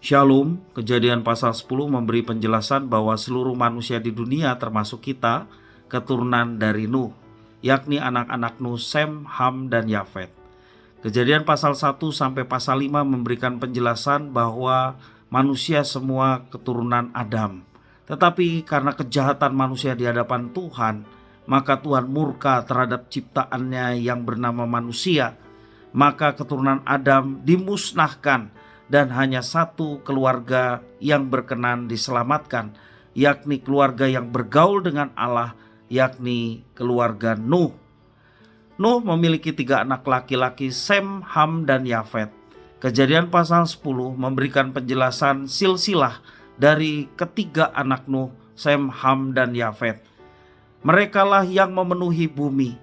Shalom, Kejadian pasal 10 memberi penjelasan bahwa seluruh manusia di dunia termasuk kita keturunan dari Nuh, yakni anak-anak Nuh, Sem, Ham, dan Yafet. Kejadian pasal 1 sampai pasal 5 memberikan penjelasan bahwa manusia semua keturunan Adam. Tetapi karena kejahatan manusia di hadapan Tuhan, maka Tuhan murka terhadap ciptaannya yang bernama manusia. Maka keturunan Adam dimusnahkan dan hanya satu keluarga yang berkenan diselamatkan, yakni keluarga yang bergaul dengan Allah, yakni keluarga Nuh. Nuh memiliki 3 anak laki-laki, Sem, Ham, dan Yafet. Kejadian pasal 10 memberikan penjelasan silsilah dari ketiga anak Nuh, Sem, Ham, dan Yafet. Merekalah yang memenuhi bumi.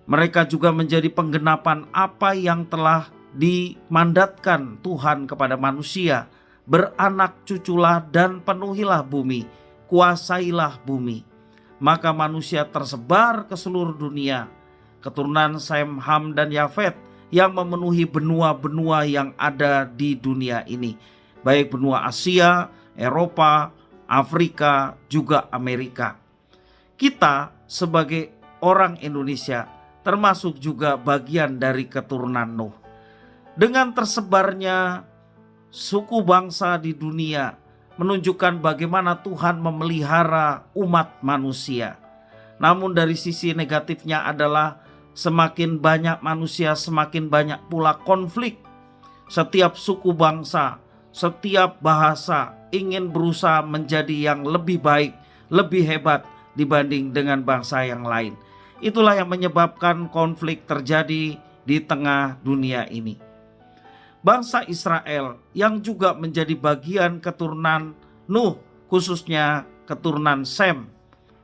Mereka juga menjadi penggenapan apa yang telah dimandatkan Tuhan kepada manusia. Beranak cuculah dan penuhilah bumi, kuasailah bumi. Maka manusia tersebar ke seluruh dunia. Keturunan Sem, Ham, dan Yafet yang memenuhi benua-benua yang ada di dunia ini, baik benua Asia, Eropa, Afrika, juga Amerika. Kita sebagai orang Indonesia termasuk juga bagian dari keturunan Nuh. Dengan tersebarnya suku bangsa di dunia menunjukkan bagaimana Tuhan memelihara umat manusia. Namun dari sisi negatifnya adalah semakin banyak manusia, semakin banyak pula konflik. Setiap suku bangsa, setiap bahasa ingin berusaha menjadi yang lebih baik, lebih hebat dibanding dengan bangsa yang lain. Itulah yang menyebabkan konflik terjadi di tengah dunia ini. Bangsa Israel yang juga menjadi bagian keturunan Nuh, khususnya keturunan Sem,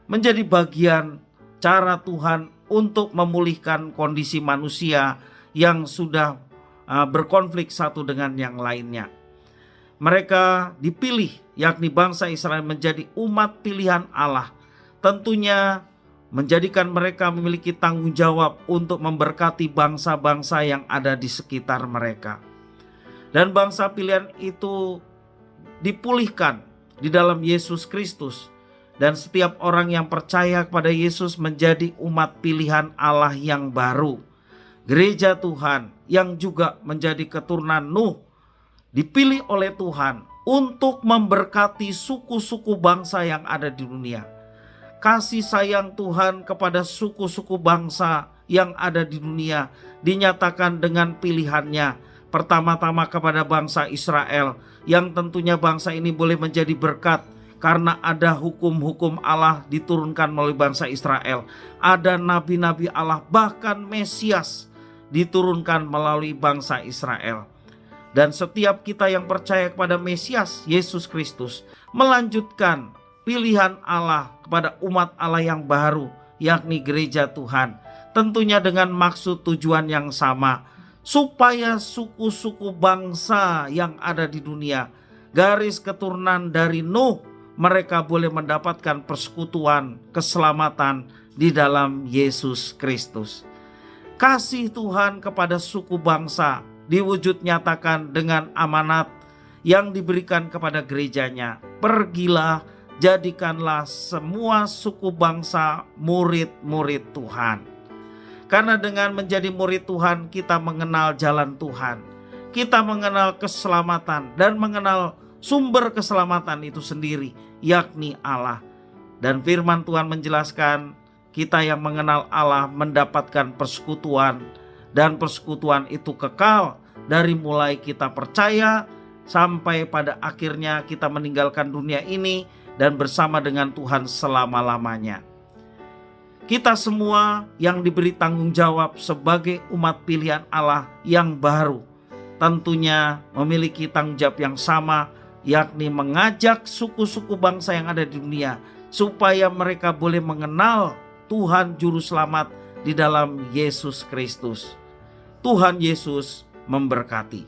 menjadi bagian cara Tuhan untuk memulihkan kondisi manusia yang sudah berkonflik satu dengan yang lainnya. Mereka dipilih, yakni bangsa Israel menjadi umat pilihan Allah. Tentunya menjadikan mereka memiliki tanggung jawab untuk memberkati bangsa-bangsa yang ada di sekitar mereka. Dan bangsa pilihan itu dipulihkan di dalam Yesus Kristus. Dan setiap orang yang percaya kepada Yesus menjadi umat pilihan Allah yang baru. Gereja Tuhan yang juga menjadi keturunan Nuh dipilih oleh Tuhan untuk memberkati suku-suku bangsa yang ada di dunia. Kasih sayang Tuhan kepada suku-suku bangsa yang ada di dunia dinyatakan dengan pilihannya. Pertama-tama kepada bangsa Israel, yang tentunya bangsa ini boleh menjadi berkat karena ada hukum-hukum Allah diturunkan melalui bangsa Israel. Ada nabi-nabi Allah, bahkan Mesias diturunkan melalui bangsa Israel. Dan setiap kita yang percaya kepada Mesias Yesus Kristus melanjutkan pilihan Allah kepada umat Allah yang baru, yakni gereja Tuhan. Tentunya dengan maksud tujuan yang sama, supaya suku-suku bangsa yang ada di dunia, garis keturunan dari Nuh, mereka boleh mendapatkan persekutuan, keselamatan di dalam Yesus Kristus. Kasih Tuhan kepada suku bangsa diwujud nyatakan dengan amanat yang diberikan kepada gerejanya. Pergilah, jadikanlah semua suku bangsa murid-murid Tuhan. Karena dengan menjadi murid Tuhan, kita mengenal jalan Tuhan. Kita mengenal keselamatan dan mengenal sumber keselamatan itu sendiri, yakni Allah. Dan firman Tuhan menjelaskan, kita yang mengenal Allah mendapatkan persekutuan. Dan persekutuan itu kekal dari mulai kita percaya sampai pada akhirnya kita meninggalkan dunia ini dan bersama dengan Tuhan selama-lamanya. Kita semua yang diberi tanggung jawab sebagai umat pilihan Allah yang baru tentunya memiliki tanggung jawab yang sama, yakni mengajak suku-suku bangsa yang ada di dunia supaya mereka boleh mengenal Tuhan Juru Selamat di dalam Yesus Kristus. Tuhan Yesus memberkati.